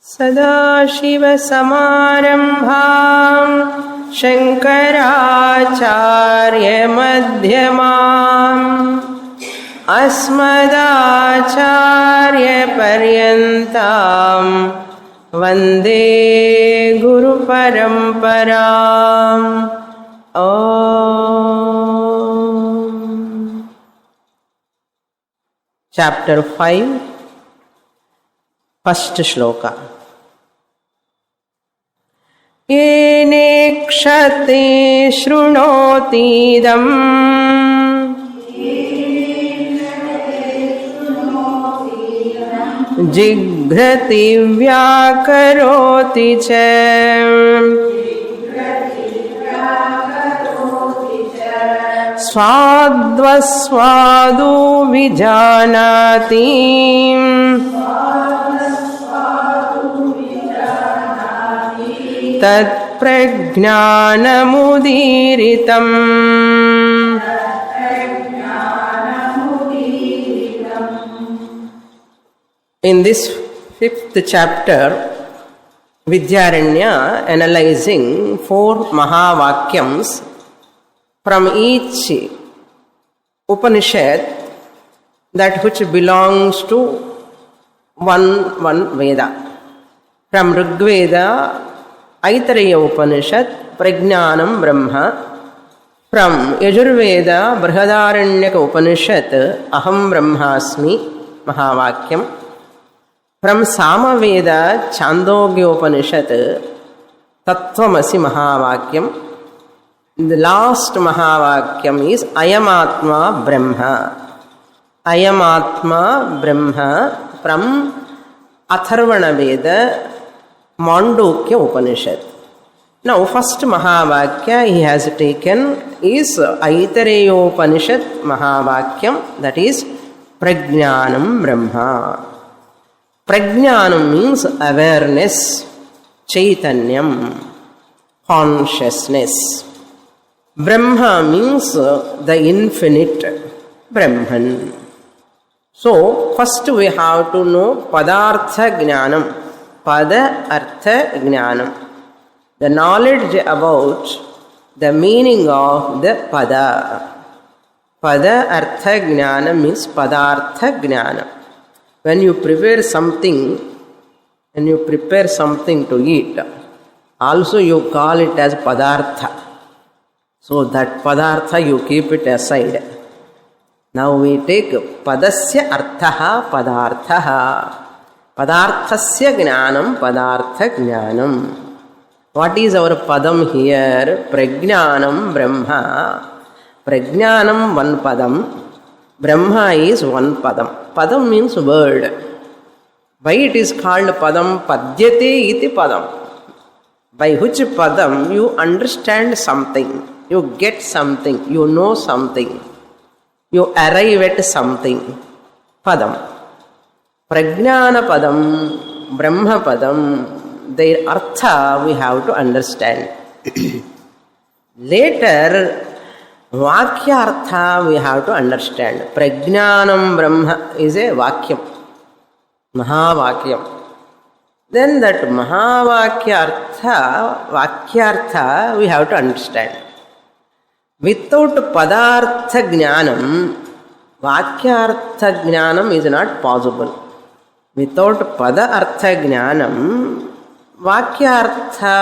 सदाशिवसमारम्भां शङ्कराचार्यमध्यमाम् अस्मदाचार्यपर्यन्तां वन्दे गुरुपरम्पराम्. Chapter 5, first shloka. येनेक्षते शृणोतीदम् जिघ्रति व्याकरोति च स्वाद्वस्वादु विजानाति तत्प्रज्ञानमुदीरितम्. In this fifth chapter, Vidyaranya analyzing 4 Mahavakyams from each Upanishad, that which belongs to one Veda. From Rigveda, Aitareya Upanishad, Prajnanam Brahma. From Yajurveda, Brihadaranyaka Upanishad, Aham Brahmasmi, Mahavakyam. From Samaveda, Chandogya Upanishad, Tattvamasi Mahavakyam. The last Mahavakyam is Ayamatma Brahma. Ayamatma Brahma from Atharvana Veda, Mandukya Upanishad. Now, first Mahavakya he has taken is Aitareya Upanishad Mahavakyam, that is Prajnanam Brahma. Prajnanam means awareness, Chaitanyam, consciousness. Brahma means the infinite, Brahman. So, first we have to know Padartha Jnanam. Pada Artha Jnanam. The knowledge about the meaning of the Pada. Pada Artha Jnanam means Padartha Jnanam. When you prepare something to eat, also you call it as Padartha. So that Padartha you keep it aside. Now we take Padasya Arthaha Padarthaha. Padarthasya Jnanam Padartha Jnanam. What is our Padam here? Prajnanam Brahma. Prajnanam one Padam. Brahma is one Padam. Padam means word. Why it is called Padam? Padyate iti Padam. By which Padam you understand something, you get something, you know something, you arrive at something. Padam. Prajnana Padam, Brahma Padam, their artha we have to understand. Later, Vakya Artha we have to understand. Prajnanam Brahma is a Vakyam, Mahavakyam. Then that Mahavakya Artha, Vakyartha we have to understand. Without Padartha Jnanam, Vakyartha Jnanam is not possible. Without Pada Artha Jnanam, Vakyartha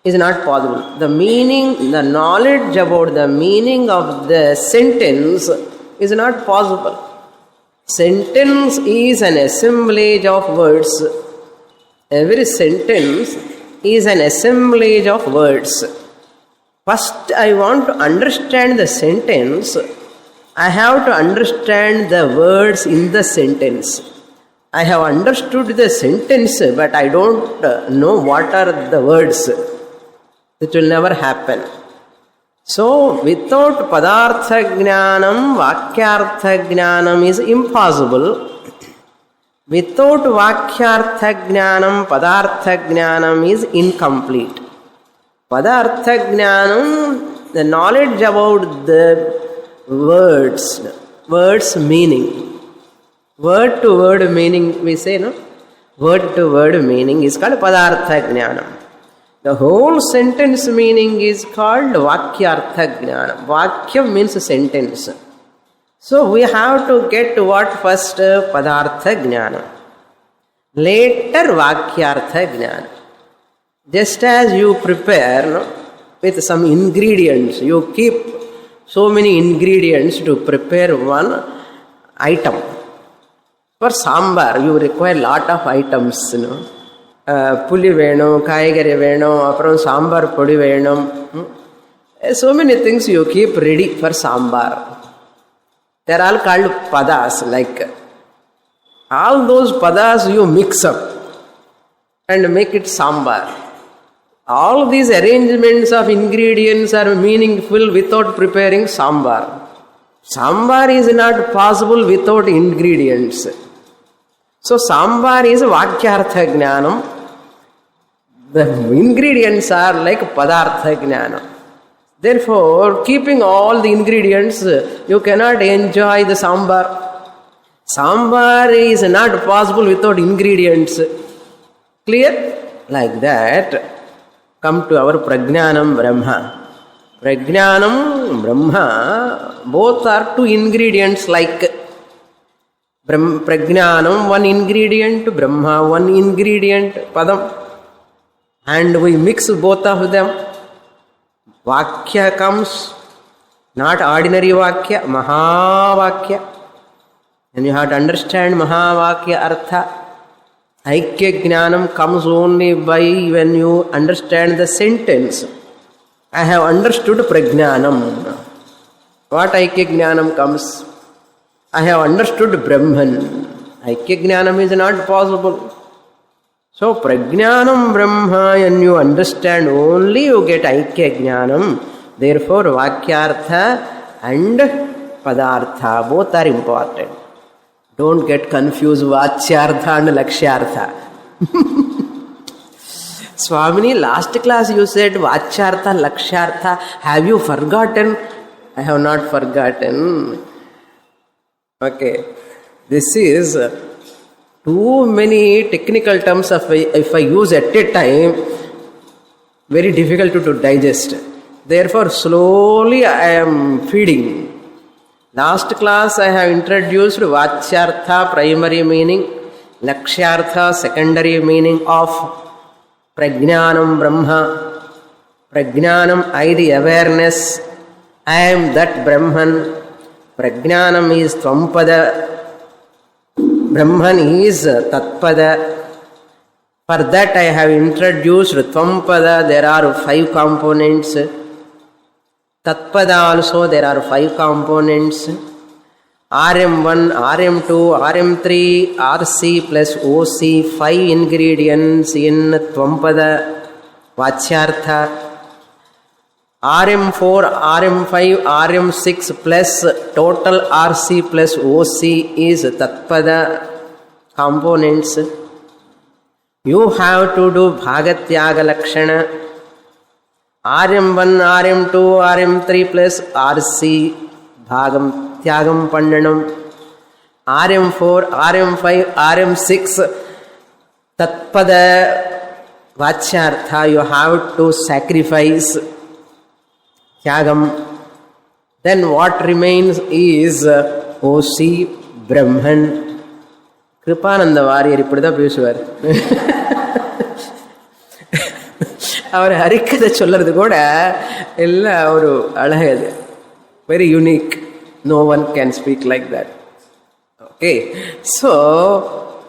is not possible. The meaning, the knowledge about the meaning of the sentence is not possible. Sentence is an assemblage of words. Every sentence is an assemblage of words. First, I want to understand the sentence. I have to understand the words in the sentence. I have understood the sentence, but I don't know what are the words. It will never happen. So, without Padartha Jnanam, Vakyartha Jnanam is impossible. Without Vakyartha Jnanam, Padartha Jnanam is incomplete. Padartha Jnanam, the knowledge about the words meaning. Word to word meaning we say, no? word to word meaning is called Padartha Jnanam. The whole sentence meaning is called Vakyartha Jnanam. Vakya means sentence. So we have to get what first? Padartha Jnanam. Later Vakyartha Jnanam. Just as you prepare with some ingredients, you keep so many ingredients to prepare one item. For sambar, you require lot of items, puli venum, kaigari venum, appuram sambar podi venum. So many things you keep ready for sambar. They are all called padas. Like all those padas you mix up and make it sambar. All these arrangements of ingredients are meaningful without preparing sambar. Sambar is not possible without ingredients. So sambar is Vakyartha Jnanam. The ingredients are like Padartha Jnanam. Therefore, keeping all the ingredients, you cannot enjoy the sambar. Sambar is not possible without ingredients. Clear? Like that, come to our Prajnanam Brahma. Prajnanam Brahma, both are two ingredients like Prajnanam, one ingredient, Brahma, one ingredient, Padam. And we mix both of them. Vakya comes, not ordinary Vakya, Mahavakya. And you have to understand Mahavakya Artha. Aikya Jnanam comes only by when you understand the sentence. I have understood Prajnanam. What Aikya Jnanam comes? I have understood Brahman. Aikya Jnanam is not possible. So Prajnanam Brahma, and you understand only, you get Aikya Jnanam. Therefore Vakyartha and Padartha both are important. Don't get confused Vachyartha and Lakshyartha. Swamini, last class you said Vachyartha, Lakshyartha. Have you forgotten? I have not forgotten. Okay. This is too many technical terms if I use at a time, very difficult to digest. Therefore, slowly I am feeding. Last class I have introduced Vachyartha, primary meaning, Lakshyartha, secondary meaning of Prajnanam Brahma. Prajnanam, I the awareness, I am that Brahman. Prajnanam is Tvampada, Brahman is Tatpada. For that I have introduced Tvampada, there are 5 components. Tatpada also there are 5 components. RM1, RM2, RM3, RC plus OC, 5 ingredients in Tvampada, Vachyartha. RM4, RM5, RM6 plus total RC plus OC is Tatpada components. You have to do Bhagatyaga Lakshana. RM1, RM2, RM3 plus RC Bhagam Tyagam Pandanam. RM4, RM5, RM6 Tatpada Vachyartha, you have to sacrifice Tyagam. Then what remains is OC Brahman. Kripananda Warrior இப்படிதான் பேசுவார். அவர் ஹரிக்கதை சொல்றது கூட எல்லாம் ஒரு அழகது. Very unique. No one can speak like that. Okay. So,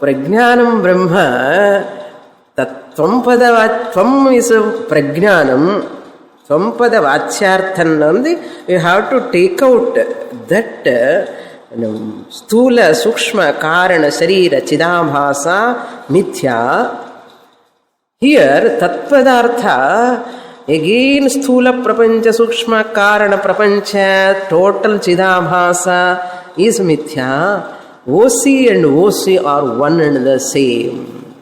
Prajnanam Brahma, Tvampada Tvam is Prajnanam. Tvampada Vachyarthan, you have to take out that Stula, Sukshma, Karana, Sarira, Chidabhasa, Mithya. Here, Tatpadartha, again Stula Prapancha, Sukshma, Karana, Prapancha, total Chidabhasa is Mithya. OC and OC are one and the same.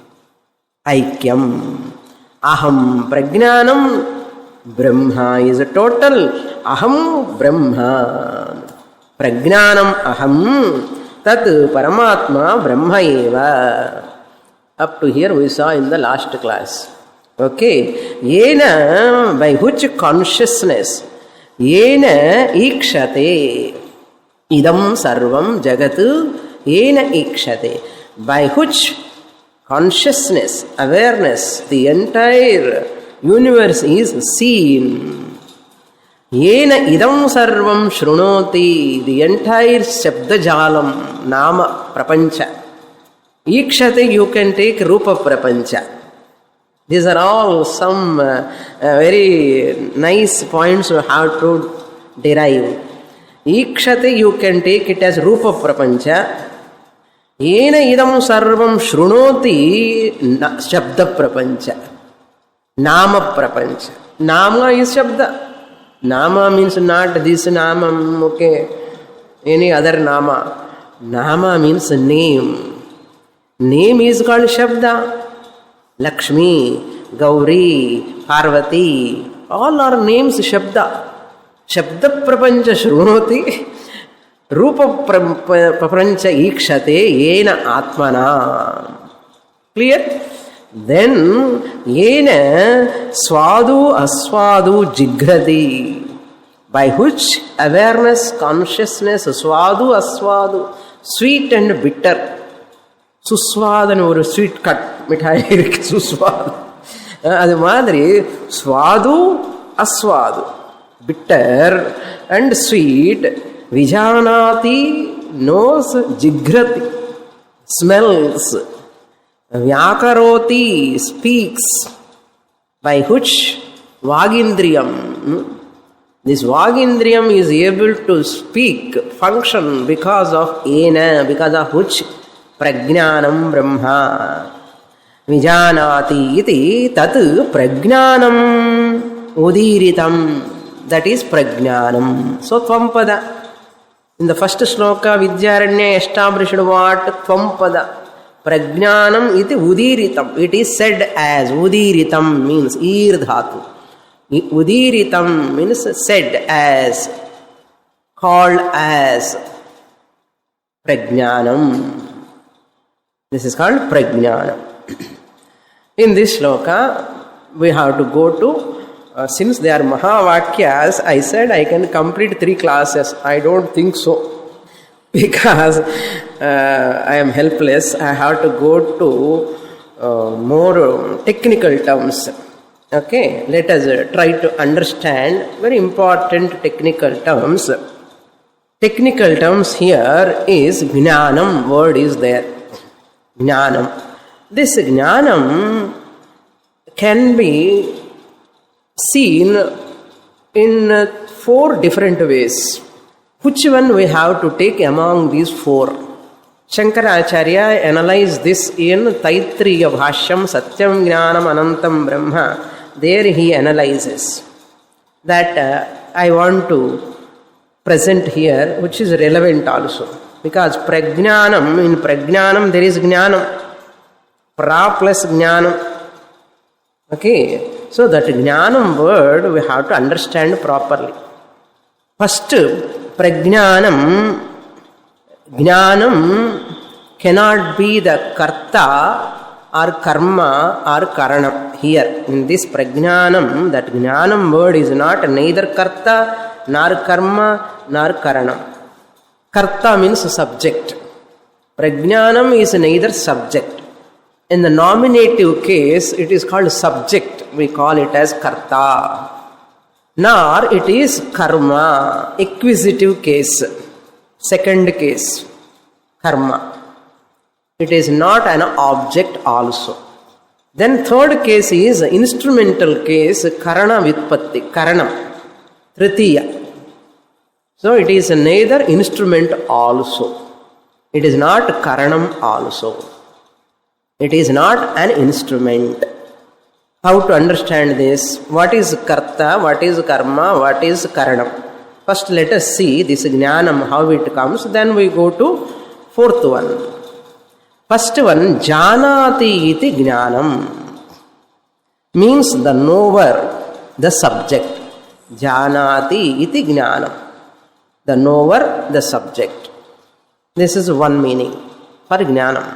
Aikyam. Aham Prajnanam Brahma is a total. Aham Brahma. Prajnanam Aham. Tat Paramatma Brahma eva. Up to here we saw in the last class. Okay. Yena, by which consciousness, yena ikshate, idam sarvam jagatu, yena ikshate, by which consciousness, awareness, the entire universe is seen. Yena idam sarvam shrunoti, the entire shabdajalam, nama, prapancha. Ikshate, you can take rupa prapancha. These are all some very nice points you have to derive. Ikshate, you can take it as rupa prapancha. Yena idam sarvam shrunoti, shabda prapancha. Nama prapancha. Nama is shabda. Nama means not this nama, okay, any other nama. Nama means name. Name is called Shabda. Lakshmi, Gauri, Parvati, all are names Shabda. Shabda prapancha shrunoti, Rupa prapancha ikshate, yena atmana. Clear? Then, yena swadu aswadu jigrati, by which awareness, consciousness, swadu aswadu, sweet and bitter. Suswadanu ஒரு sweet cut மிட்டாய் இருக்கு சுஸ்வாது. அது மாதிரி ஸ்வாது அஸ்வாது, bitter and sweet, vijanati knows, jigrati smells, vyakaroti speaks, by which vagindriyam, this vagindriyam is able to speak, function because of ena, because of which prajnanam brahma vijanati iti tat prajnanam udiritam, that is prajnanam. So tvampada, in the first shloka Vidyaranya established what? Tvampada. Prajnanam iti udiritam, it is said as, udiritam means ir dhatu, udiritam means said as, called as prajnanam. This is called prajnana. In this shloka, we have to go to, since they are Mahavakyas, I said I can complete 3 classes. I don't think so. Because I am helpless. I have to go to more technical terms. Okay, let us try to understand very important technical terms. Technical terms here is Jnanam, word is there. Jnanam. This Jnanam can be seen in 4 different ways. Which one we have to take among these 4? Shankaracharya analyzed this in Taittiriya Bhashyam Satyam Jnanam Anantam Brahma. There he analyzes that I want to present here, which is relevant also. Because prajnanam, in prajnanam there is jnanam. Pra plus jnanam. Okay. So that jnanam word we have to understand properly. First, prajnanam, jnanam cannot be the karta or karma or karanam. Here, in this prajnanam, that jnanam word is not neither karta nor karma nor karanam. Karta means subject. Prajnanam is neither subject. In the nominative case, it is called subject. We call it as karta. Nor it is karma, acquisitive case. Second case, karma. It is not an object also. Then third case is instrumental case, karana vitpatti, karanam, tritiya. So it is neither instrument also. It is not karanam also. It is not an instrument. How to understand this? What is karta, what is karma, what is karanam? First let us see this jnanam, how it comes. Then we go to 4th one. First one, janati iti jnanam. Means the knower, the subject. Janati iti jnanam. The knower, the subject. This is one meaning for jnanam.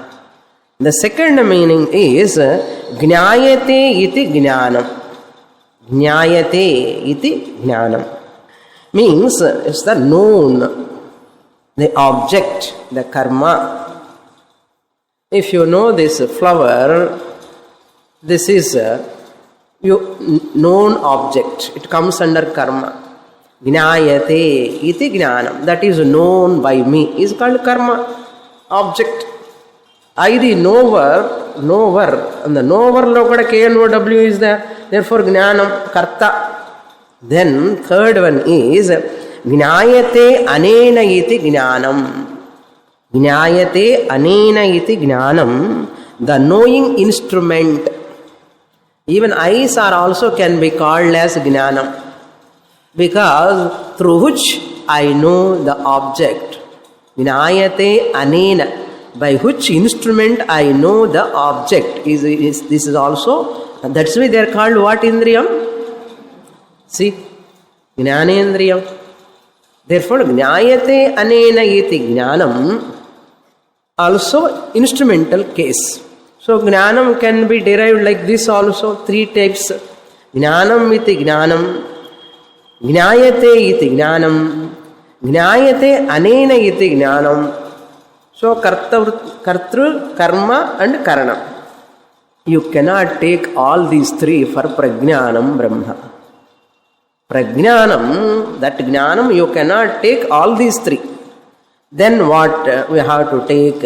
The second meaning is Jnayate iti jnanam. Jnayate iti jnanam means it's the known, the object, the karma. If you know this flower, this is a known object. It comes under karma. Jnayate iti jnanam. That is known by me is called karma, object. I the knower, and the knower lokada K-N-O-W is there. Therefore jnanam, karta. Then third one is Jnayate anena iti jnanam. Jnayate anena iti jnanam, the knowing instrument. Even eyes are also can be called as jnanam, because through which I know the object. Jnayate anena, by which instrument I know the object. This is also, that's why they are called what indriyam? See, jnanendriyam. Therefore, jnayate anena iti jnanam, also instrumental case. So, jnanam can be derived like this also, three types. Jnanam iti jnanam, jnayate iti jnanam, jnayate anena iti jnanam. So, kartru, karma and karanam. You cannot take all these three for prajnanam Brahma. Prajnanam, that jnanam, you cannot take all these three. Then what we have to take?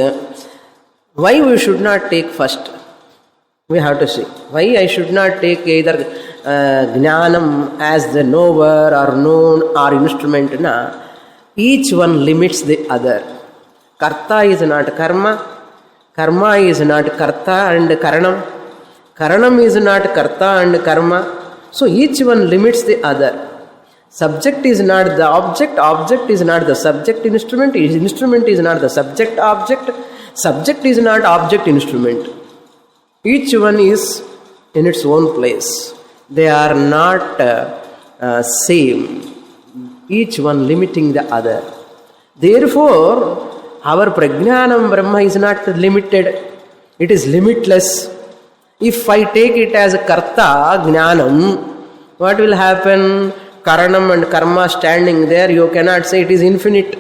Why we should not take first? We have to see. Why I should not take either jnanam as the knower or known or instrument? Na? Each one limits the other. Karta is not karma. Karma is not karta and karanam. Karanam is not karta and karma. So each one limits the other. Subject is not the object, object is not the subject instrument is not the subject object, subject is not object instrument. Each one is in its own place. They are not same. Each one limiting the other. Therefore, our prajnanam Brahma is not limited. It is limitless. If I take it as a karta, jnanam, what will happen? Karanam and karma standing there, you cannot say it is infinite.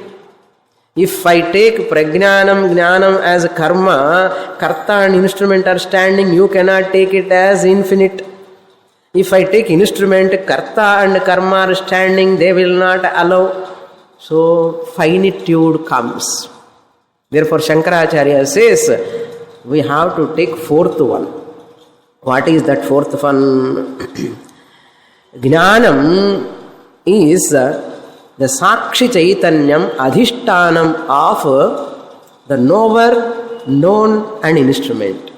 If I take prajnanam, jnanam as a karma, karta and instrument are standing, you cannot take it as infinite. If I take instrument, karta and karma are standing, they will not allow. So finitude comes. Therefore Shankaracharya says, we have to take fourth one. What is that fourth one? Jnanam is the Sakshi Chaitanyam Adhishtanam of the knower, known and instrument.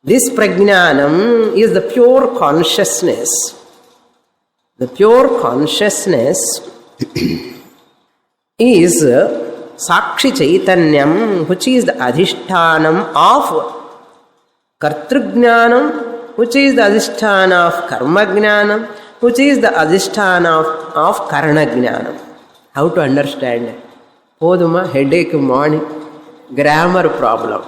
This Prajnanam is the pure consciousness. The pure consciousness is Sakshi Chaitanyam, which is the Adhishtanam of Kartrujnanam, which is the Adhisthana of Karmajnanam, which is the Adhisthana of Karanajnanam. How to understand? Poduma, headache morning, grammar problem.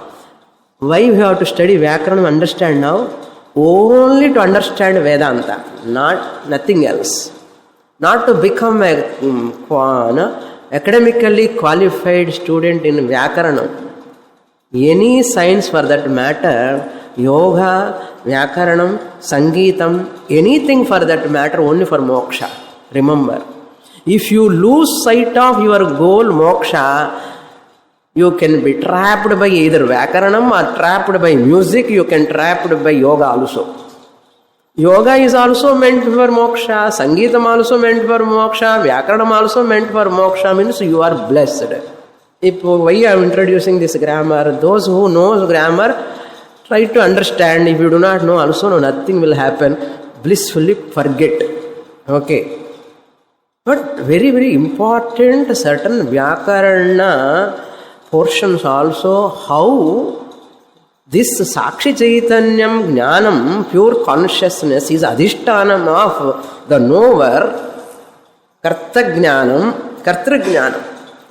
Why we have to study Vyakaranam, understand now? Only to understand Vedanta, nothing else. Not to become a academically qualified student in Vyakaranam. Any science for that matter, yoga, Vyakaranam, Sangeetam, anything for that matter, only for moksha. Remember, if you lose sight of your goal, moksha, you can be trapped by either Vyakaranam or trapped by music, you can trapped by yoga also. Yoga is also meant for moksha, Sangeetam also meant for moksha, Vyakaranam also meant for moksha, means you are blessed. Why I am introducing this grammar? Those who know grammar, try to understand. If you do not know, also no, nothing will happen. Blissfully forget. Okay. But very, very important, certain Vyakarana portions also, how this Sakshi Chaitanyam Jnanam, pure consciousness, is Adhishtanam of the knower, Karta Jnanam, Kartra Jnanam,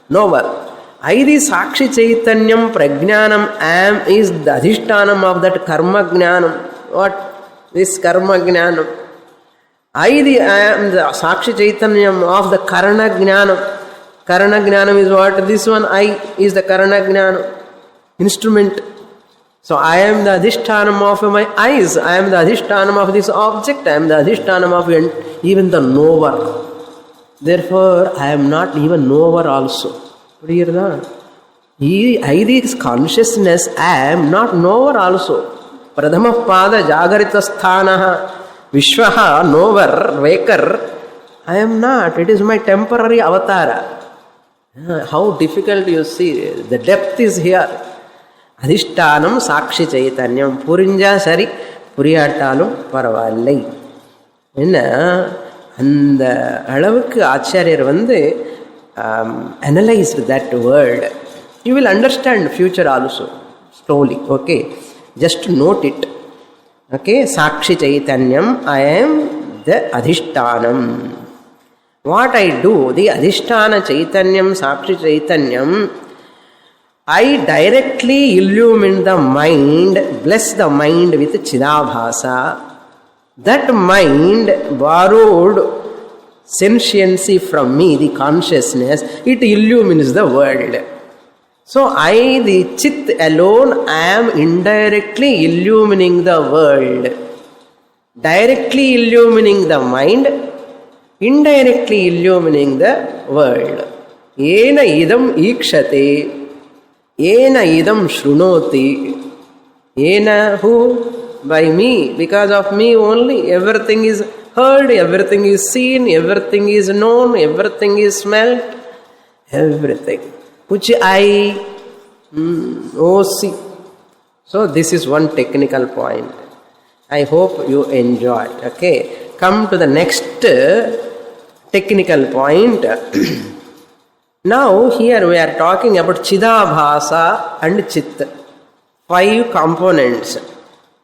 knower. I, the Sakshi Chaitanyam Prajnanam am, is the Adhishtanam of that Karma Jnanam. What? This Karma Jnanam. I am the Sakshi Chaitanyam of the Karana Jnanam. Karana Jnanam is what? This one, I, is the Karana Jnanam. Instrument. So I am the Adhishtanam of my eyes. I am the Adhishtanam of this object. I am the Adhishtanam of even the knower. Therefore, I am not even knower also. I, this consciousness, I am not knower also. Pradhama pada jagarita sthanaha vishwaha knower, waker. I am not. It is my temporary avatara. How difficult you see. The depth is here. Adhishtanam Sakshi Chaitanyam. Purinja sari, Puriyatalum Paravallai. And அளவுக்கு ஆச்சாரியர் analyzed that word. You will understand future also slowly. Okay, just note it. Okay, Sakshi Chaitanyam, I am the Adhishtanam. What I do, the Adhishtana Chaitanyam, Sakshi Chaitanyam, I directly illumine the mind, bless the mind with Chidabhasa. That mind borrowed sentiency from me, the consciousness, it illumines the world. So I, the Chit alone, am indirectly illumining the world. Directly illumining the mind, indirectly illumining the world. Yena idam ikshate, yena idam shrunoti. Yena who? By me, because of me only, everything is heard, everything is seen, everything is known, everything is smelt, everything. Which I, see. So this is one technical point. I hope you enjoy. Okay, come to the next technical point. Now here we are talking about Chidabhasa and Chit. 5 components.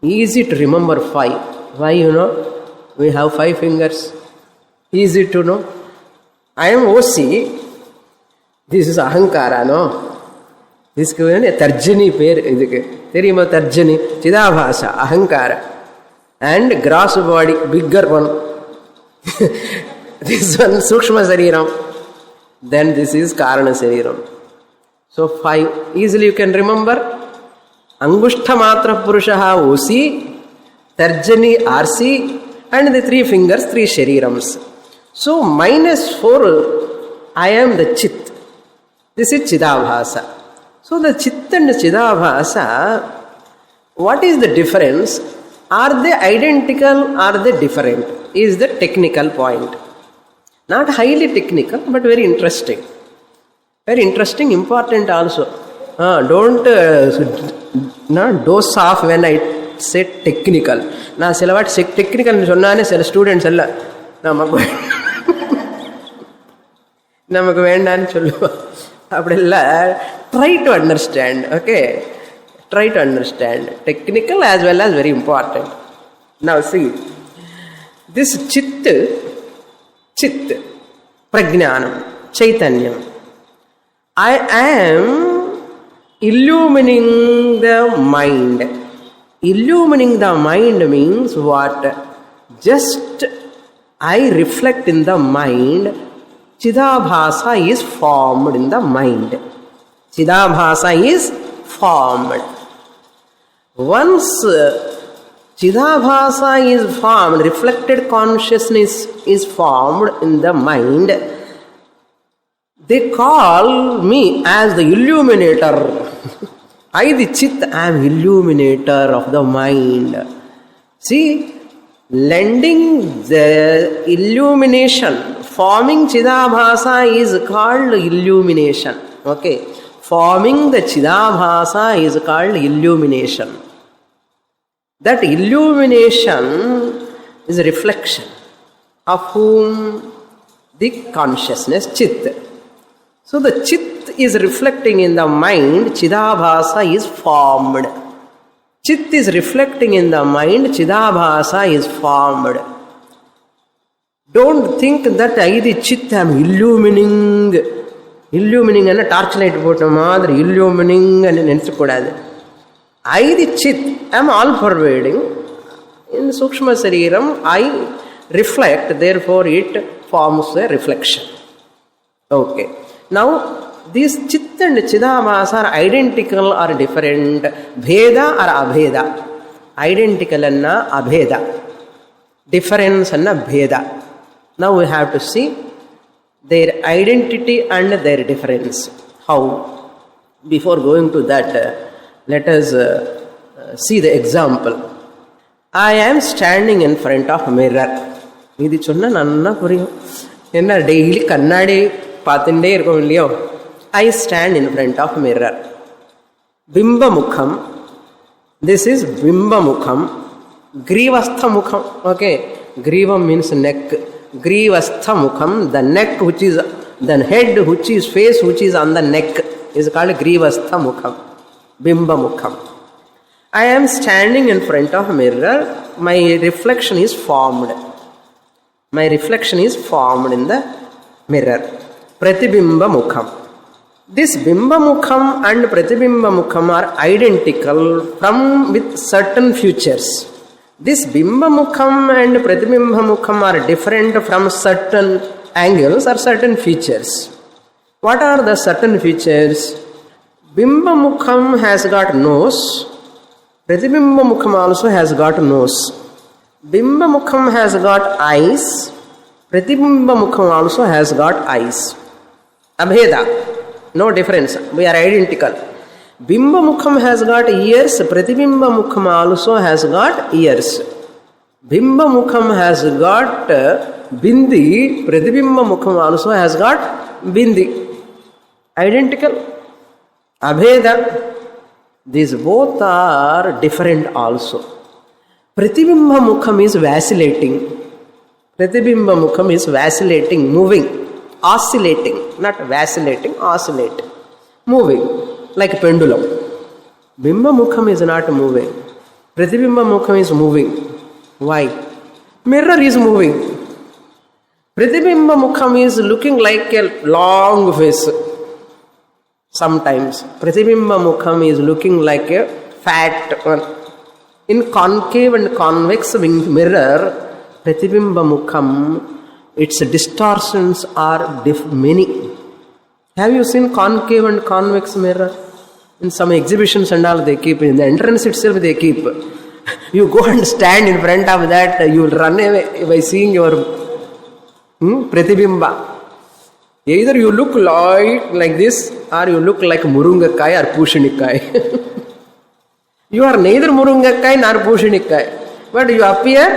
Easy to remember 5. Why, we have 5 fingers. Easy to know. I am OC. This is Ahankara, no? This is Tarjani pair. Terima Tarjani. Chidabhasa, Ahankara. And gross body, bigger one. This one, Sukshma Sariram. Then this is Karana Sariram. So 5. Easily you can remember. Angushtha Matra Purushaha Osi, Tarjani Arsi, and the 3 fingers, 3 Sharirams. So -4, I am the Chit. This is Chidabhasa. So the Chit and Chidabhasa, what is the difference? Are they identical? Are they different? Is the technical point. Not highly technical, but very interesting. Very interesting, important also. Don't dose off when I say technical. நான் சில வாட்டி டெக்னிக்கல்னு சொன்னானே சில students எல்லாம் நமக்கு வேண்டான்னு சொல்லுவோம். அப்படி இல்லை, try to understand. Okay, try to understand. Technical as well as very important. Now see, this Chit, Prajnanam, Chaitanyam. I am illumining the mind. Illumining the mind means what? Just I reflect in the mind. Chidabhasa is formed in the mind. Chidabhasa is formed. Once Chidabhasa is formed, reflected consciousness is formed in the mind, they call me as the illuminator. I, the Chit, am illuminator of the mind. See, lending the illumination, forming Chidabhasa is called illumination. Okay, forming the Chidabhasa is called illumination. That illumination is a reflection of whom? The consciousness, Chit. So the Chit is reflecting in the mind, Chidabhasa is formed. Chit is reflecting in the mind, Chidabhasa is formed. Don't think that I, the Chit, am illumining illumining torch light போட்ட மாதிரி இல்லுமினிங் நினைச்சக்கூடாது. I the Chit I'm all pervading. In சூக்ஷ்ம சரீரம் ஐ reflect, therefore it forms a reflection. Okay. Now, these Chit and Chidabhas are identical or different? Bheda or Abheda? Identical and Abheda. Difference and Bheda. Now we have to see their identity and their difference. How? Before going to that, let us see the example. I am standing in front of a mirror. இது சொன்னால் நல்லா புரியும். என்ன daily கண்ணாடி பார்த்துட்டே இருக்கோம் இல்லையோ. I stand in front of mirror. பிம்ப முகம். திஸ் இஸ் பிம்ப முகம். கிரீவஸ்த முகம். ஓகே, கிரீவம் மீன்ஸ் நெக். கிரீவஸ்த முகம், the neck which is the head, which is face, which is on the neck is called கிரீவஸ்த முகம், பிம்ப முகம். I am standing in front of a mirror. My reflection is formed. My reflection is formed in the mirror. Pratibimba mukham. This bimba mukham and pratibimba mukham are identical with certain features. This bimba mukham and pratibimba mukham are different from certain angles or certain features. What are the certain features? Bimba mukham has got nose. Pratibimba mukham also has got nose. Bimba mukham has got eyes. Pratibimba mukham also has got eyes. Abheda, no difference. We are identical. Bimba mukham has got ears. Pratibimba mukham also has got ears. Bimba mukham has got bindi. Pratibimba mukham also has got bindi. Identical. Abheda. These both are different also. Pratibimba mukham is vacillating. Pratibimba mukham is vacillating, moving, oscillating. Not vacillating, oscillating. Moving, like a pendulum. Bimba mukham is not moving. Pratibimba mukham is moving. Why? Mirror is moving. Pratibimba mukham is looking like a long face. Sometimes Pratibimba mukham is looking like a fat one. In concave and convex mirror, Pratibimba mukham, its distortions are many. Have you seen concave and convex mirror? In some exhibitions and all they keep, in the entrance itself they keep. You go and stand in front of that, you will run away by seeing your Pratibimba. Either you look like this or you look like Murungakai or Pushinikai. You are neither Murungakai nor Pushinikai, but you appear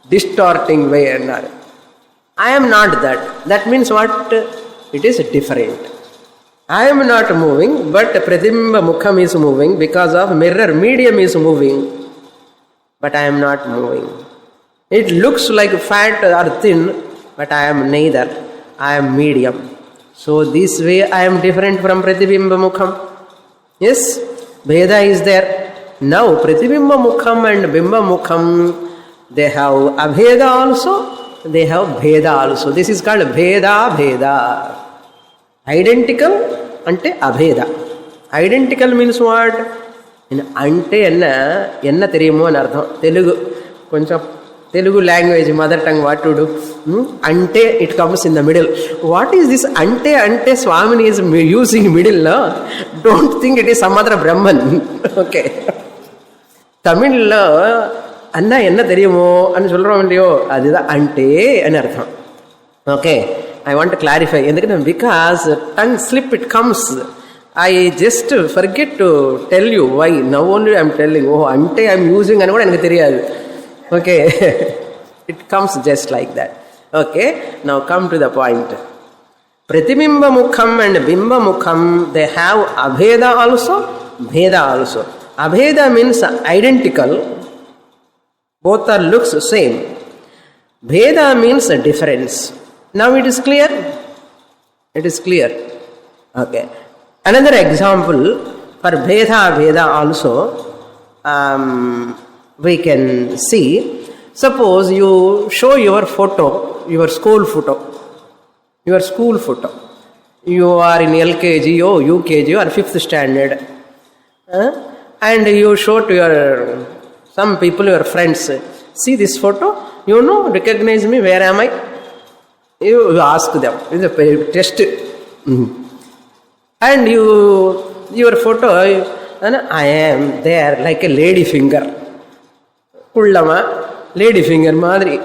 distorting way and all. I am not that. That means what? It is different. I am not moving, but Pratibimba mukham is moving because of mirror medium is moving, but I am not moving. It looks like fat or thin, but I am neither. I am medium. So this way I am different from Pratibimba mukham. Yes, Bheda is there. Now Pratibimba mukham and Bimba mukham, they have Abheda also, they have Bheda also. This is called Bheda. Identical ante Abheda. Identical means what? In ante enna theriyumo an artham. Telugu language, mother tongue, what to do? Ante, it comes in the middle. What is this ante? Swamini is using middle, no? Don't think it is some other Brahman. Okay. Tamil lo anna enna theriyumo anu solrom illiyo adha ante ani artham. Okay, I want to clarify because tongue slip it comes. I just forget to tell you why. Now only I am telling. Oh, ante I am using anu kuda enakku theriyadu. Okay. It comes just like that. Okay, now come to the point. Pratibimba mukham and Bimba mukham, they have Abheda also, Bheda also. Abheda means identical. Both are looks same. Bheda means a difference. Now it is clear? It is clear. Okay. Another example for Bheda also, we can see. Suppose you show your photo, your school photo. You are in LKG or UKG or 5th standard. And you show to some people, your friends, see this photo, recognize me, where am I? You ask them, it's a test. And your photo, I am there like a lady finger. Kullama, lady finger madri.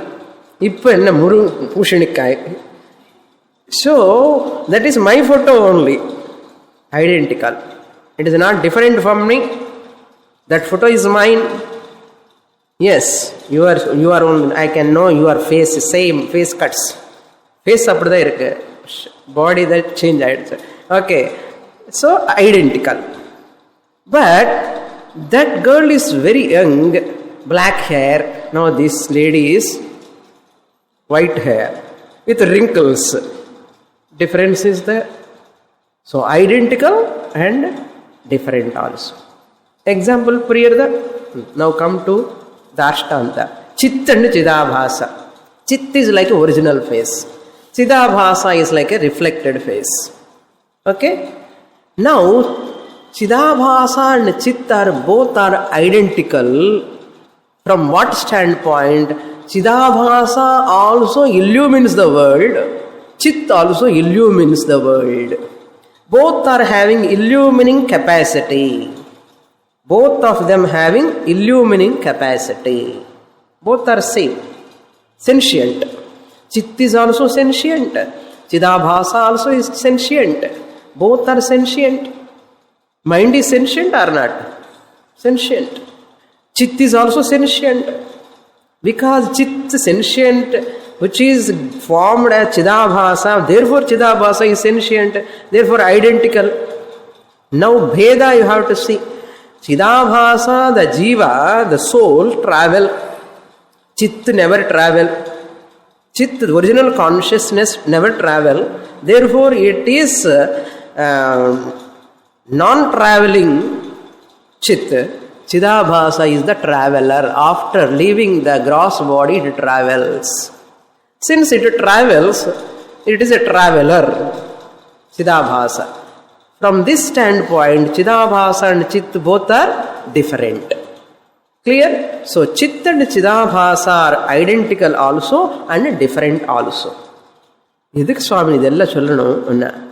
Ippa enna muru pushanikai. So, that is my photo only. Identical. It is not different from me. That photo is mine. Yes, you are only. I can know your face, same face cuts. Face appada irukku. Body that change. Okay. So, identical. But, that girl is very young, black hair. Now, this lady is white hair with wrinkles. Difference is there. So, identical and different also. Example, Priyarda. Now come to Dashtanta. Chit and Chidabhasa. Chit is like original face. Chidabhasa is like a reflected face. Okay? Now, Chidabhasa and Chit both are identical. From what standpoint? Chidabhasa also illumines the world. Chit also illumines the world. Both are having illumining capacity. Both of them having illumining capacity. Both are same. Sentient. Chit is also sentient. Chidabhasa also is sentient. Both are sentient. Mind is sentient or not? Sentient. Chit is also sentient. Because Chit is sentient, which is formed as Chidabhasa, therefore Chidabhasa is sentient, therefore identical. Now Bheda you have to see. Chidabhasa, the Jiva, the soul, travel. Chit never travel. Chit, the original consciousness, never travel. Therefore it is non-traveling Chit. Chidabhasa is the traveler. After leaving the gross body, it travels. Since it travels, it is a traveler. Chidabhasa. From this standpoint, Chidabhasa and Chit both are different. Clear? So, Chit and Chidabhasa are identical also and different also. Idhik Swami idella sollano.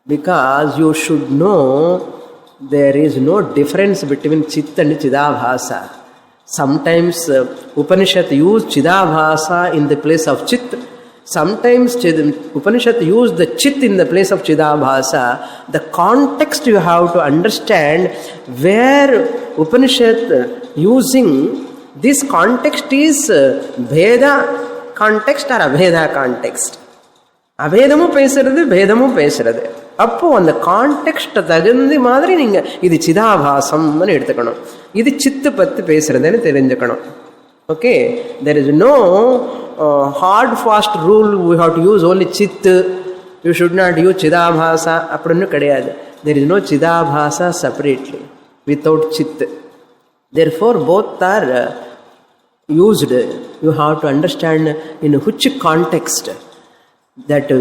Because you should know there is no difference between Chit and Chidabhasa. Sometimes Upanishad use Chidabhasa in the place of Chit. Sometimes Upanishad use the Chit in the place of Chidabhasa. The context you have to understand where Upanishad using this context is Bheda context or Abheda context. Abhedamu பேசுறது பேதமும் பேசுறது. அப்போ அந்த context தகுந்த மாதிரி நீங்க இது சிதாபாசம்னு எடுத்துக்கணும். இது சித்து பத்தி பேசுறதுன்னு தெரிஞ்சுக்கணும். Okay, there is no hard fast rule we have to use only chit. You should not use chidabhasa அப்படினு கிடையாது. There is no chidabhasa separately without chit. Therefore both are used. You have to understand in which context that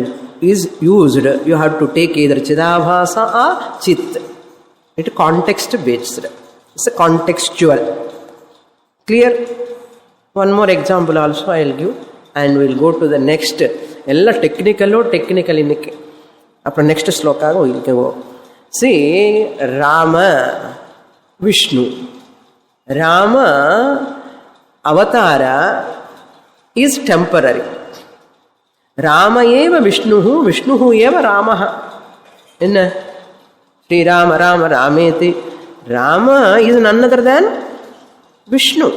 is used. You have to take either chidabhasa or chit. It context based. It's a contextual. Clear? One more example also I will give and we will go to the next. Ella technical innike. Apra next sloka we will go. See, Rama, Vishnu. Rama avatara is temporary. Rama eva Vishnuhu, Vishnuhu eva Ramaha. Inna Sri Rama Rama Rameti. Rama is none other than Vishnu.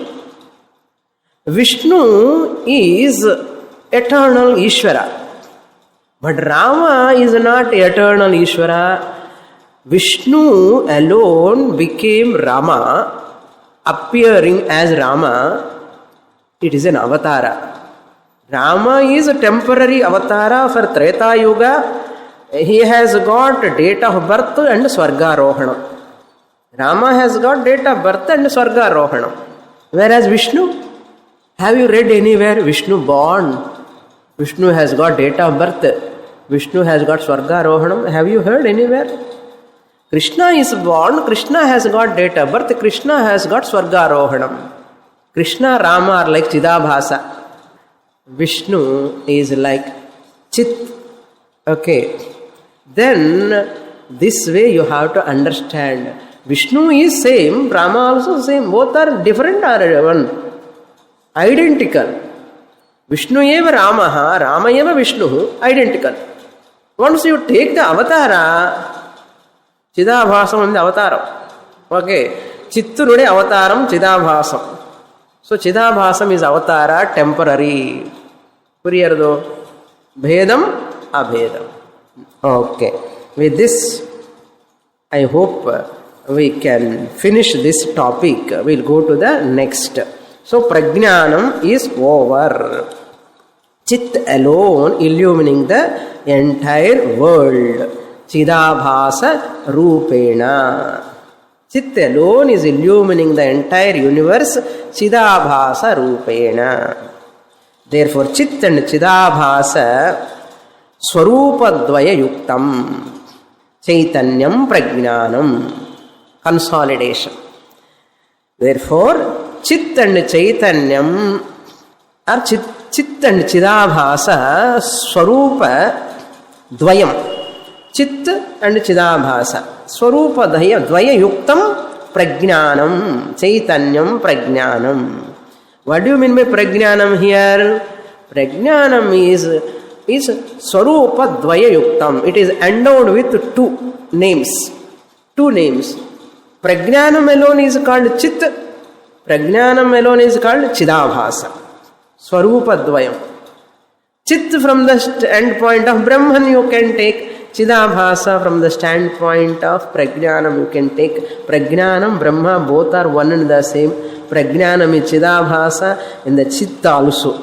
Vishnu is eternal Ishvara. But Rama is not eternal Ishvara. Vishnu alone became Rama, appearing as Rama. It is an avatara. Rama is a temporary avatara for Treta Yuga. He has got date of birth and Swargarohana. Rama has got date of birth and Swargarohana. Whereas Vishnu, have you read anywhere Vishnu born? Vishnu has got date of birth. Vishnu has got Swargarohanam. Have you heard anywhere? Krishna is born, Krishna has got date of birth, Krishna has got Swargarohanam. Krishna, Rama are like Chidabhasa. Vishnu is like Chit. Okay. Then this way you have to understand. Vishnu is same, Rama also same. Both are different or one? Identical. Vishnu eva Ramaha, Rama eva Vishnu, identical. Once you take the avatara, Chidabhasam and the avataram. Okay. Chittunude avataram, Chidabhasam. So Chidabhasam is avatara, temporary. Puriyardo. Bhedam, abhedam. Okay. With this, I hope we can finish this topic. We'll go to the next. So Prajnanam is over. Chit alone illumining the entire world. Chidabhasa Rupena. Chit alone is illumining the entire universe. Chidabhasa Rupena. Therefore, Chit and Chidabhasa Swarupadvaya Yuktam. Chaitanyam Prajnanam. Consolidation. Therefore, Chit and Chaitanyam are Chit and Chidabhasa Swarupa Dvayam. Chit and Chidabhasa Swarupa Dvaya Yuktam Prajnanam. Chaitanyam Prajnanam. What do you mean by Prajnanam here? Prajnanam is Swarupa Dvaya Yuktam. It is endowed with two names. Two names. Prajnanam alone is called Chit. Prajnanam alone is called Chidabhasa. Swarupa Dvayam. Chit from the standpoint of Brahman you can take. Chidabhasa from the standpoint of Prajnanam you can take. Prajnanam, Brahma, both are one and the same. Prajnanam is Chidabhasa and the Chit also.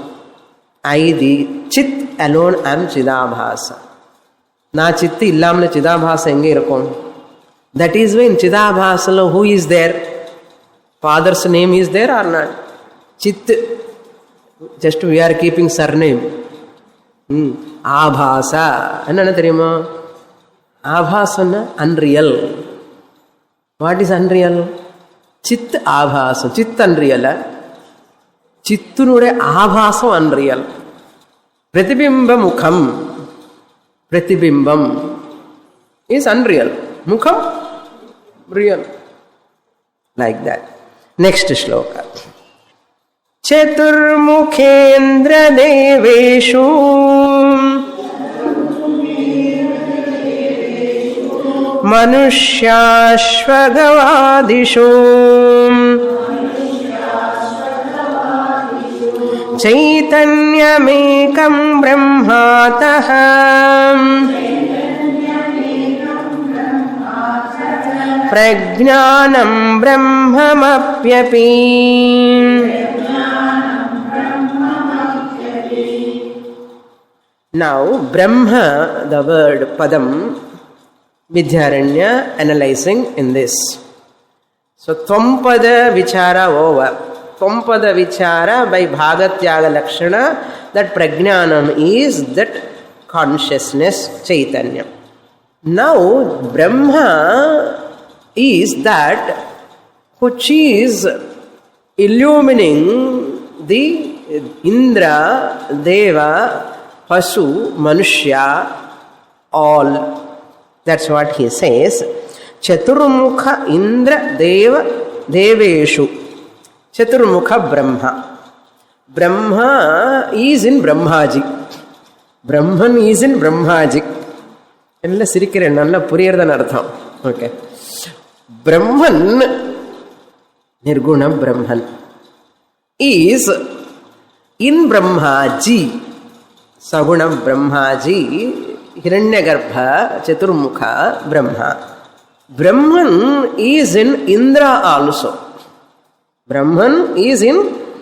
The Chit alone am Chidabhasa. Na Chitti illamna Chidabhasa enge irukom. That is when Chidabhasa who is there? Father's name is there or not? Chit. Just we are keeping surname. Abhasa. Enna theriyuma? Abhasana unreal. What is unreal? Chit abhasa. Chit unreal. Chittunude abhasa unreal. Pratibimba mukham. Pratibimbam is unreal. Mukham real. Like that. Next shloka. Chaturmukhendra deveshu manushyaashvagavadishu chaitanyamekam brahmatah prajnanam brahmamapyapi. Now, Brahma, the word Padam, Vidyaranya analyzing in this. So, Tvampada Vichara over. Tvampada Vichara by Bhagatyaga Lakshana, that Prajnanam is that consciousness, Chaitanya. Now, Brahma is that which is illumining the Indra, Deva, Pasu, Manushya, all. That's what he says. Chaturmukha Indra Deva Deveshu. Chaturmukha Brahma. Brahma is in Brahmaji. Brahman is in Brahmaji. Ella sirikkiren nalla puriyardan artham. Okay. Brahman, Nirguna Brahman, is in Brahmaji. Saguna Brahmaji, Hiranyagarbha, Chaturmukha, Brahma. Brahman is in Indra also. Brahman is in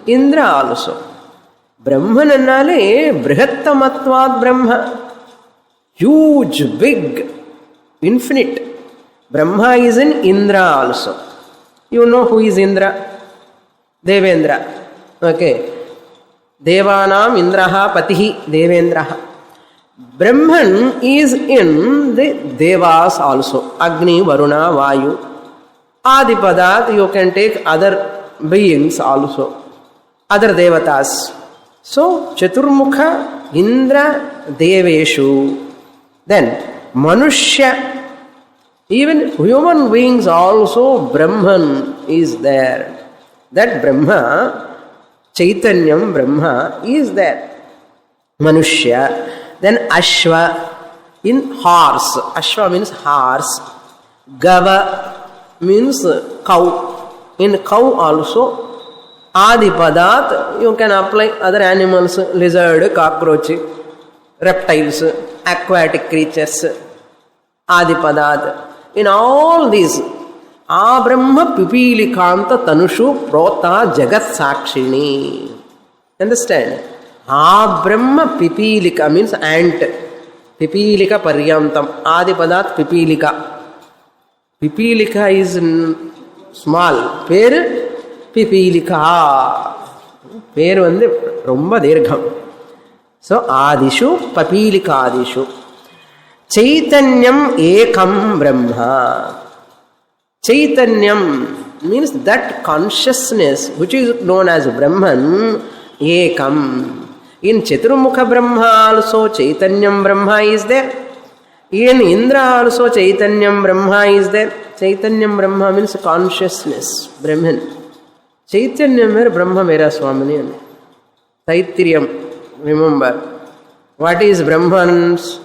Indra also. Brahman annale Brihattamatvad Brahma. Huge, big, infinite. Brahma is in Indra also. You know who is Indra? Devendra. Okay. Devanam Indraha Patihi Devendraha. Brahman is in the Devas also. Agni, Varuna, Vayu. Adipadat, you can take other beings also. Other Devatas. So, Chaturmukha, Indra, Deveshu. Then, Manushya. Even human beings also, Brahman is there. That Brahma, Chaitanyam Brahma is there. Manushya. Then Ashva in horse. Ashva means horse. Gava means cow. In cow also. Adipadat, you can apply other animals, lizard, cockroach, reptiles, aquatic creatures. Adipadat. In all these, Abrahma Pipilikanta Tanushu Prota Jagat Sakshini. Understand? Abrahma Pipilika means ant. Pipilika Paryantam. Adipadat Pipilika. Pipilika is small. Per Pipilika. Per vande romba dirgham. So Adishu Papilika Adishu. Chaitanyam Ekam Brahma. Chaitanyam means that consciousness which is known as Brahman, Ekam. In Chaturmukha Brahma also Chaitanyam Brahma is there. In Indra also Chaitanyam Brahma is there. Chaitanyam Brahma means consciousness, Brahman. Chaitanyam mere Brahma mera Swamini. Taittiriya, remember. What is Brahman's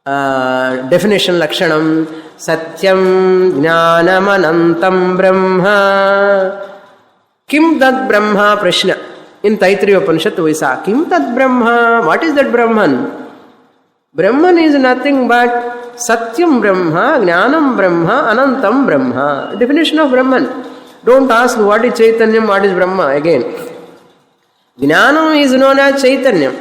definition Lakshanam? Satyam Jnanam Anantam Brahma. Kim Tad Brahma Prashna. In Taittiriya Upanishad we saw Kim Tad Brahma. What is that Brahman? Brahman is nothing but Satyam Brahma, Jnanam Brahma, Anantam Brahma. Definition of Brahman. Don't ask what is Chaitanyam, what is Brahma again. Jnanam is known as Chaitanyam.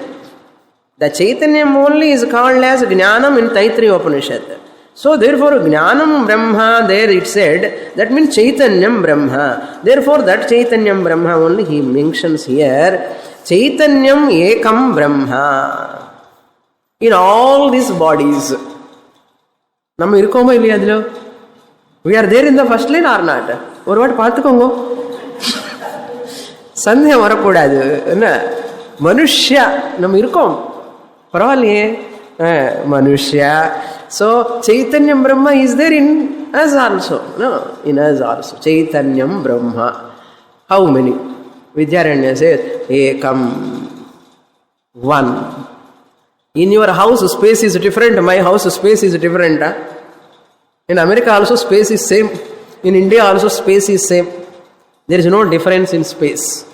The Chaitanyam only is called as Jnanam in Taittiriya Upanishad. So therefore Jnanam Brahma, there it said, that means Chaitanyam Brahma. Therefore that Chaitanyam Brahma only he mentions here. Chaitanyam Ekam Brahma. In all these bodies. நம்ம இருக்கோமா இல்லையா அதுல? We are there in the first line or not? ஒரு வாட்டி பார்த்துக்கோங்க. சந்தேகம் வரக்கூடாது. என்ன? மனுஷ்யா நம்ம இருக்கோம். பரவாயில்லையே. மனுஷ்யா. So Chaitanyam Brahma is there in us also. No, in us also. Chaitanyam Brahma. How many? Vidyaranya says, Ekam. One. In your house, space is different. My house, space is different. In America also, space is same. In India also, space is same. There is no difference in space.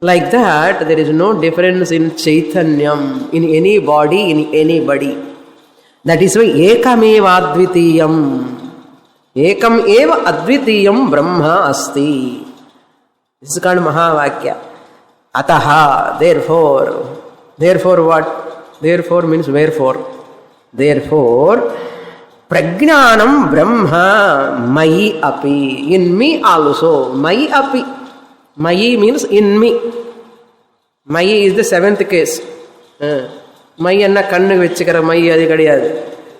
Like that, there is no difference in Chaitanyam, in any body, in anybody. That is why Ekam eva advitiyam. Ekam eva advitiyam Brahma asti. This is called Mahavakya. Ataha, therefore what? Therefore means wherefore. Therefore, Prajnanam Brahma Mayi api. In me also. Mayi api. Mayi means in me. Mayi is the seventh case. Mayi anna kannu vechikara mayi adi kadiyadu.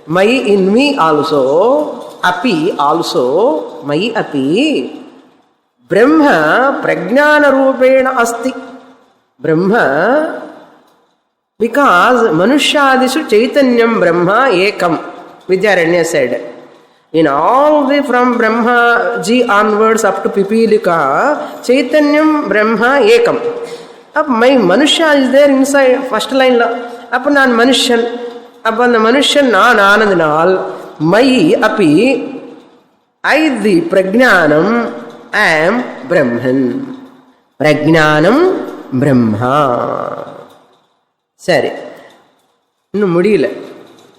Mayi in me also. Api also. Mayi api. Brahma Prajnana Rupena asti. Brahma, because Manushadishu Chaitanyam Brahma Ekam. Vidyaranya said. In all the from Brahma Ji onwards up to Pipilika, Chaitanyam Brahma Ekam. Up my Manusha is there inside first line. Up nan Manushan. Upon the Manushan nan Anandinal. Mai api. I the Prajnanam am Brahman. Prajnanam Brahma. சரி இன்னும் முடியல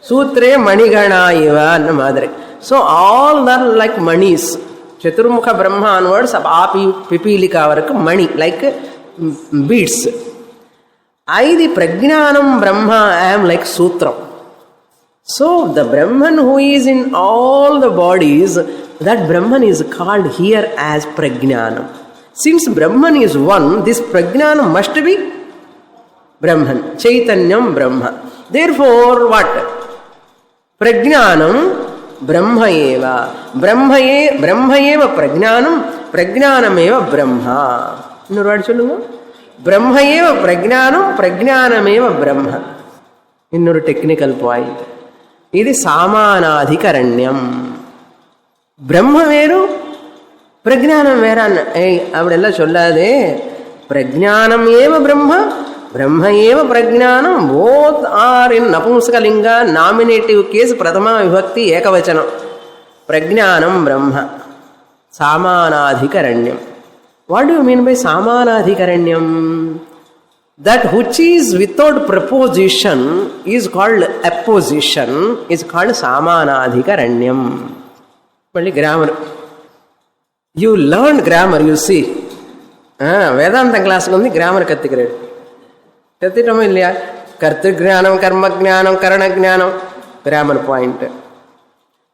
சூத்ரே மணிகணா இவ மாதிரி so all are like manis chaturmukha brahma onwards api pipilika varaku mani like beads I the prajnanam brahma I am like sutram so the Brahman who is in all the bodies that Brahman is called here as prajnanam since Brahman is one this prajnanam must be Brahman, Chaitanyam Brahma. Therefore, what? Prajnanam Brahma eva. Brahma eva prajnanam. Prajnanam eva Brahma. Innoru word sollunga. Brahma eva prajnanam. Prajnanam eva Brahma. Innoru technical point. Idi samanadhikaranyam. Brahma veru. Prajnanam vera. Hey, avadella sollade. Prajnanam eva Brahma. Brahma eva prajnanam. Both are in Napumsakalinga, nominative case, Prathama Vibhakti, Ekavachanam. Prajnanam Brahma. Samanadhikaranyam. What do you mean by Samanadhikaranyam? That which is without preposition is called apposition, is called Samanadhikaranyam. Only grammar. You learned grammar, you see. Vedanta class lo grammar kattikiradu. Kathitamo illaya? Kartrijnanam, karma jnanam, karana jnanam. Grammar point.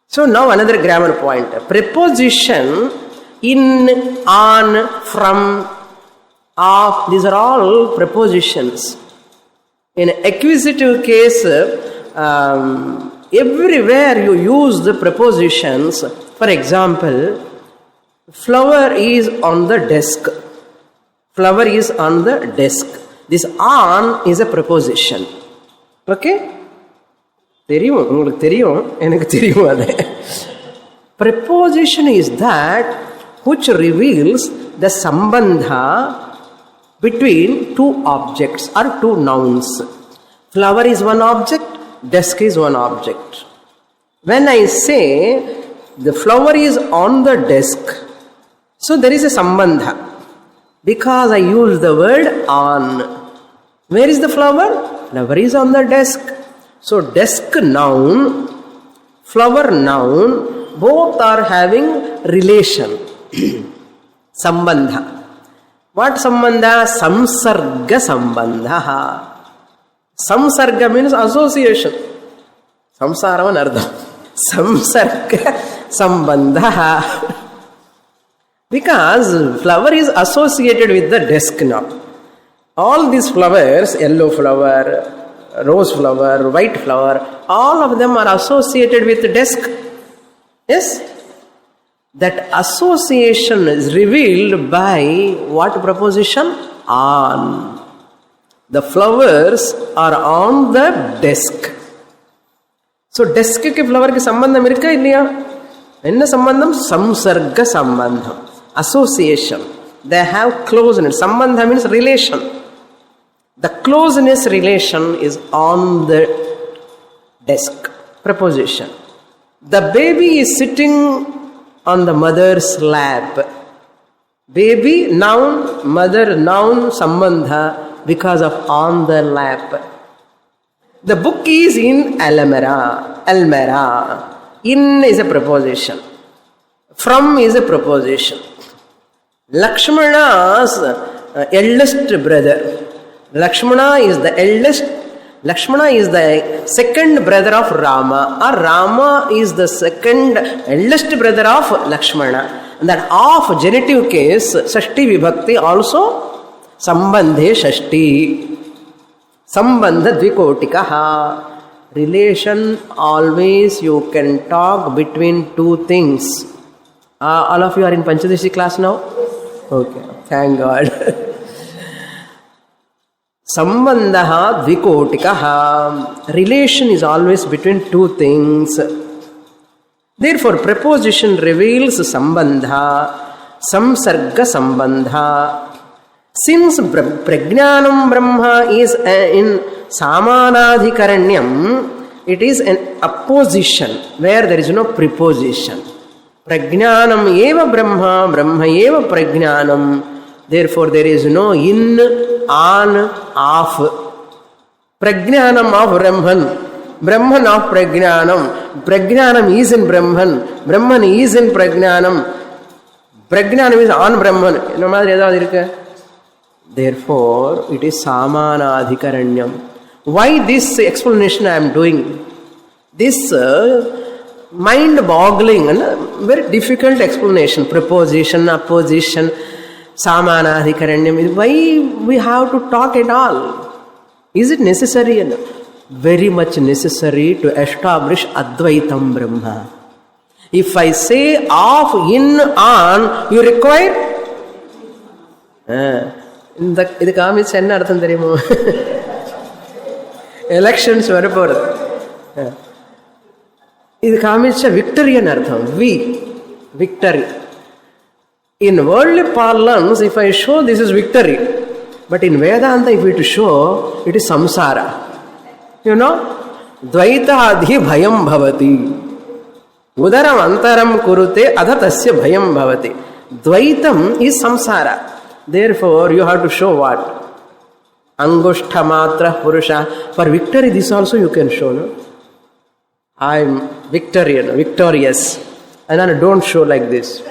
So now another grammar point. Preposition in, on, from, of, these are all prepositions. In accusative case, everywhere you use the prepositions. For example, flower is on the desk. Flower is on the desk. This on is a preposition. Okay? Preposition is that which reveals the sambandha between two objects or two nouns. Flower is one object, desk is one object. When I say the flower is on the desk, so there is a sambandha. Because I use the word on. Where is the flower? Flower is on the desk. So desk noun, flower noun, both are having relation. Sambandha. What sambandha? Samsarga sambandha. Samsarga means association. Samsaravan ardham. Samsarga sambandha. Because flower is associated with the desk now. All these flowers, yellow flower, rose flower, white flower, all of them are associated with the desk. Yes? That association is revealed by what preposition? On. The flowers are on the desk. So desk ke flower ke sambandham irukka illaya? Enna sambandham? Samsarga sambandham. Association. They have closeness. Sambandha means relation. The closeness relation is on the desk. Preposition. The baby is sitting on the mother's lap. Baby, noun, mother, noun, sambandha because of on the lap. The book is in Almera. In is a preposition. From is a preposition. Lakshmana's eldest brother. Lakshmana is the eldest. Lakshmana is the second brother of Rama. Or Rama is the second eldest brother of Lakshmana. And that of genitive case, Shashti Vibhakti also Sambandhe Shashti. Sambandha Dvikotika. Relation, always you can talk between two things. All of you are in Panchadashi class now? Okay, thank God. Sambandha dvikotika. Relation is always between two things. Therefore, preposition reveals sambandha, samsarga sambandha. Since prajnanam Brahma is in samanadhikaranyam, it is an apposition where there is no preposition. Prajnanam eva Brahma, Brahma eva prajnanam. Therefore, there is no in, on, off. Prajnanam of Brahman, Brahman of Prajnanam. Prajnanam is in Brahman, Brahman is in Prajnanam. Prajnanam is on Brahman. Therefore, it is Samanadhikaranyam. Why this explanation I am doing? This mind-boggling and very difficult explanation. Preposition, apposition, Samanadhikaranyam. Why we have to talk at all? Is it necessary? very much necessary to establish Advaitam Brahma. If I say off, in, on, you require? இது காமிச்சு என்ன அர்த்தம் தெரியுமோ? Elections வரப்போறது. இது காமிச்ச விக்டரின்னு அர்த்தம். victory. In worldly parlance, if I show this is victory, but in Vedanta, if it show, it is samsara. You know, dvaita adhi bhayam bhavati. Udaram antaram kurute adha tasya bhayam bhavati. Dvaitam is samsara. Therefore, you have to show what? Angushta matra purusha. For victory, this also you can show, no? I am victorious. And then don't show like this.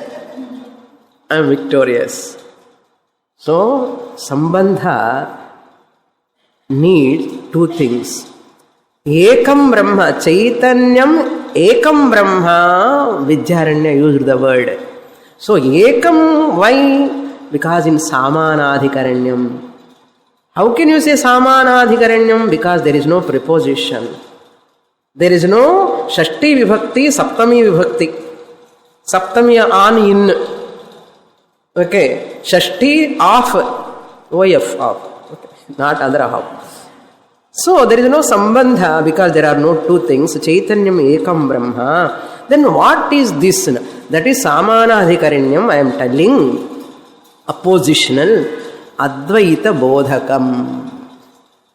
I am victorious. So, Sambandha needs two things. Ekam Brahma, Chaitanyam, Ekam Brahma, Vidyaranya used the word. So, Ekam, why? Because in Samanadhikaranyam. How can you say Samanadhikaranyam? Because there is no preposition. There is no Shashti Vibhakti, Saptami Vibhakti. Saptami on, in. Okay. Shashti off. OF off. Okay. Not other half. So there is no Sambandha because there are no two things. Chaitanyam Ekam Brahma. Then what is this? That is Samanadhikaranyam. I am telling. Oppositional. Advaita Bodhakam.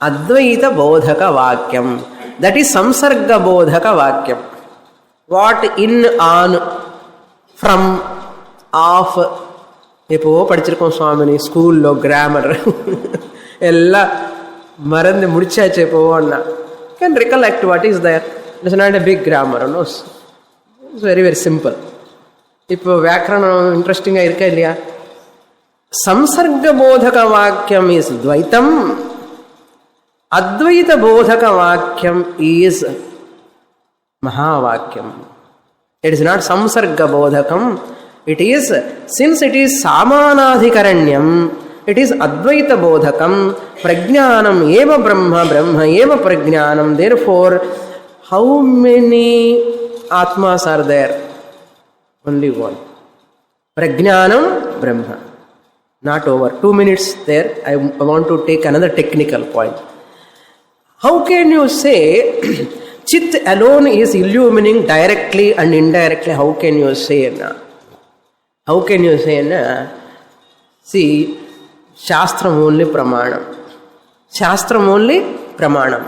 Advaita Bodhaka Vakyam. That is Samsarga Bodhaka Vakyam. What? In, on, from, off. இப்போ படிச்சிருக்கோம் சுவாமினி ஸ்கூலில் grammar எல்லாம் மறந்து முடிச்சாச்சு இப்போன்னா can recollect what is there. It's not a big grammar, no, it's very very simple. இப்போ வியாக்கரணம் இன்ட்ரெஸ்டிங்காக இருக்கா இல்லையா? சம்சர்க போதக வாக்கியம் இஸ் துவைத்தம். அத்வைத போதக வாக்கியம் is மகாவாக்கியம். It is not samsarga bodhakam. It is, since it is samanadhikaranyam, it is advaita bodhakam. Prajnanam eva brahma, brahma eva prajnanam. Therefore, how many atmas are there? Only one. Prajnanam brahma. Not over. 2 minutes there. I want to take another technical point. How can you say Chit alone is illumining directly and indirectly? How can you say na? How can you say na? See, Shastram only pramanam. Shastram only pramanam.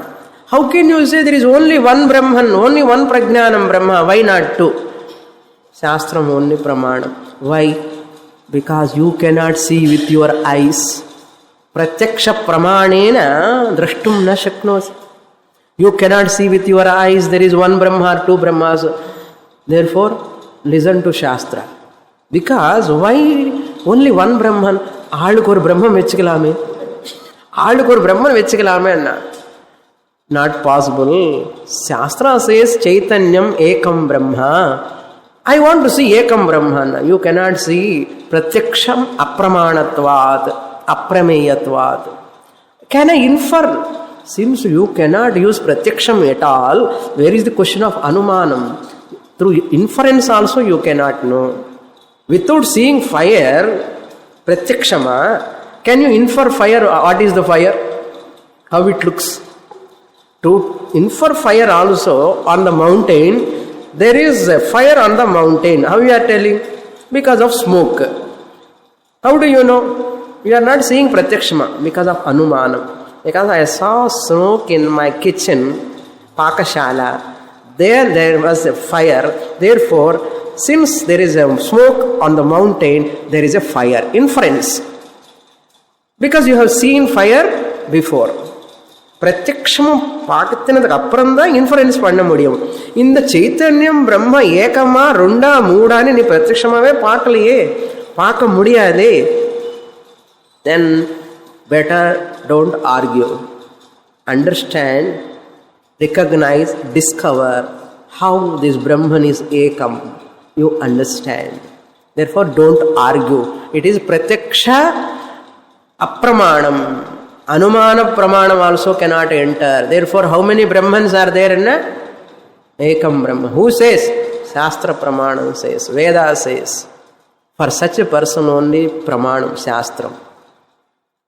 How can you say there is only one Brahman, only one Prajnanam Brahma? Why not two? Shastram only pramanam. Why? Because you cannot see with your eyes. Pratyaksha pramanena drashtum na shaknosi. You cannot see with your eyes there is one Brahma or two Brahmas. Therefore, listen to Shastra. Because why only one Brahman? Aalukku or Brahman vechikalaame. Aalukku or Brahman vechikalaame anna. Not possible. Shastra says Chaitanyam Ekam Brahma. I want to see Ekam Brahma. You cannot see Pratyaksham Apramanatvat, Aprameyatvat. Can I infer? Since you cannot use Pratyaksham at all, where is the question of Anumanam? Through inference also you cannot know. Without seeing fire, Pratyakshama, can you infer fire? What is the fire? How it looks? To infer fire also on the mountain, there is a fire on the mountain. How you are telling? Because of smoke. How do you know? You are not seeing Pratyakshama because of Anumanam. Because I saw smoke in my kitchen, Pakashala. There was a fire. Therefore, since there is a smoke on the mountain, there is a fire. Inference. Because you have seen fire before. பிரத்யக்ஷமும் பார்க்கத்தினதுக்கு அப்புறம் தான் inference பண்ண முடியும். இந்த சைத்தன்யம் பிரம்ம ஏகமா ரெண்டா மூடான்னு நீ பிரத்யக்ஷமாவே பார்க்கலையே, பார்க்க முடியாதே. Then better don't argue. Understand, recognize, discover how this Brahman is ekam. You understand. Therefore don't argue. It is pratyaksha apramanam. Anumana Pramanam also cannot enter. Therefore, how many Brahmans are there in a Ekam Brahma? Who says? Shastra Pramanam says, Veda says. For such a person only Pramanam, Shastram.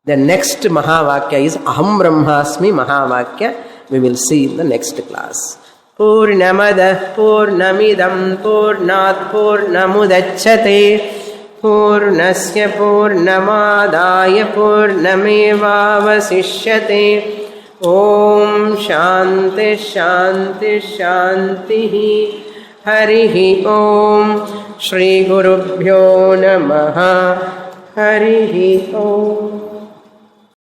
The next Mahavakya is Aham Brahmasmi Mahavakya. We will see in the next class. Purnamada Purnamidam Purnat Purnamudachyate Purnasya Purnamadaya Purnamevavasishyate. Om Shanti Shanti Shanti. Harihi Om. Shri Gurubhyo Namaha. Harihi Om.